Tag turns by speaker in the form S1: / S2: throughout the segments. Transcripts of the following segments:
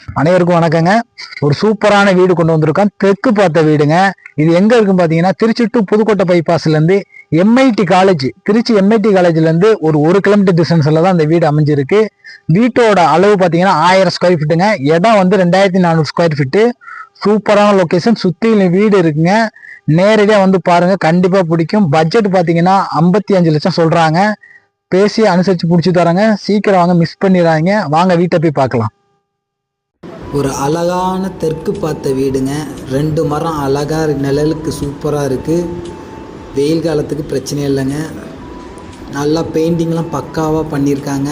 S1: அனைவருக்கும் வணக்கங்க. ஒரு சூப்பரான வீடு கொண்டு வந்திருக்கோம். தெற்கு பார்த்த வீடுங்க. இது எங்க இருக்குன்னு பாத்தீங்கன்னா, திருச்சி டு புதுக்கோட்டை பைபாஸ்ல இருந்து எம்ஐடி காலேஜ், திருச்சி எம்ஐடி காலேஜ்ல இருந்து ஒரு கிலோமீட்டர் டிஸ்டன்ஸ்ல தான் இந்த வீடு அமைஞ்சிருக்கு. வீட்டோட அளவு பாத்தீங்கன்னா 1000 ஸ்கொயர் ஃபீட்டுங்க. இடம் வந்து 2400 ஸ்கொயர் ஃபீட்டு. சூப்பரான லொகேஷன், சுத்தியில வீடு இருக்குங்க. நேரடியா வந்து பாருங்க, கண்டிப்பா பிடிக்கும். பட்ஜெட் பாத்தீங்கன்னா 55 லட்சம் சொல்றாங்க. பேசி அனுசரிச்சு பிடிச்சி தராங்க. சீக்கிரம் வாங்க, மிஸ் பண்ணிடுறாங்க. வாங்க வீட்டை போய் பார்க்கலாம்.
S2: ஒரு அழகான தெற்கு பார்த்த வீடுங்க. 2 மரம் அழகாக நிழலுக்கு சூப்பராக இருக்குது. வெயில் காலத்துக்கு பிரச்சனை இல்லைங்க. நல்லா பெயிண்டிங்லாம் பக்காவாக பண்ணியிருக்காங்க.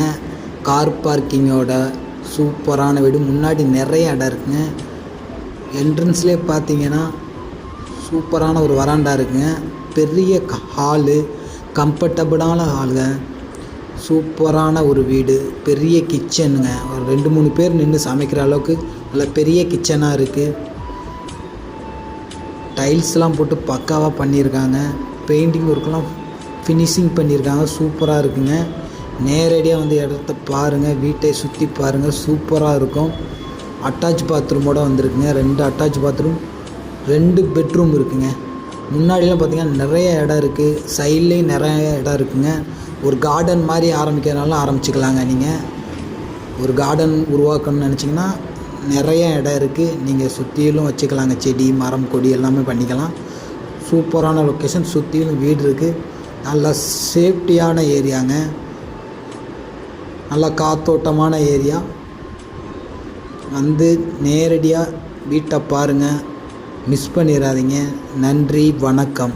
S2: கார் பார்க்கிங்கோட சூப்பரான வீடு. முன்னாடி நிறைய இடம் இருக்குங்க. என்ட்ரன்ஸ்லேயே பார்த்தீங்கன்னா சூப்பரான ஒரு வராண்டா இருக்குங்க. பெரிய ஹாலு, கம்ஃபர்டபுளான ஹாலுங்க. சூப்பரான ஒரு வீடு. பெரிய கிச்சனுங்க. ஒரு 2-3 பேர் நின்று சமைக்கிற அளவுக்கு நல்ல பெரிய கிச்சனாக இருக்குது. டைல்ஸ்லாம் போட்டு பக்காவாக பண்ணியிருக்காங்க. பெயிண்டிங் ஒர்க்கெலாம் ஃபினிஷிங் பண்ணியிருக்காங்க. சூப்பராக இருக்குங்க. நேரடியாக வந்து இடத்த பாருங்கள், வீட்டை சுற்றி பாருங்கள். சூப்பராக இருக்கும். அட்டாச் பாத்ரூமோடு வந்திருக்குங்க. 2 அட்டாச் பாத்ரூம், 2 பெட்ரூம் இருக்குங்க. முன்னாடிலாம் பார்த்திங்கன்னா நிறைய இடம் இருக்குது. சைட்லேயும் நிறைய இடம் இருக்குங்க. ஒரு கார்டன் மாதிரி ஆரம்பிக்கிறதுனால ஆரம்பிச்சுக்கலாங்க. நீங்கள் ஒரு கார்டன் உருவாக்கணும்னு நினச்சிங்கன்னா நிறைய இடம் இருக்குது. நீங்கள் சுற்றிலும் வச்சுக்கலாங்க. செடி, மரம், கொடி எல்லாமே பண்ணிக்கலாம். சூப்பரான லொக்கேஷன். சுற்றிலும் வீடு இருக்குது. நல்லா சேஃப்டியான ஏரியாங்க. நல்லா காத்தோட்டமான ஏரியா. வந்து நேரடியாக வீட்டை பாருங்கள், மிஸ் பண்ணிடாதீங்க. நன்றி, வணக்கம்.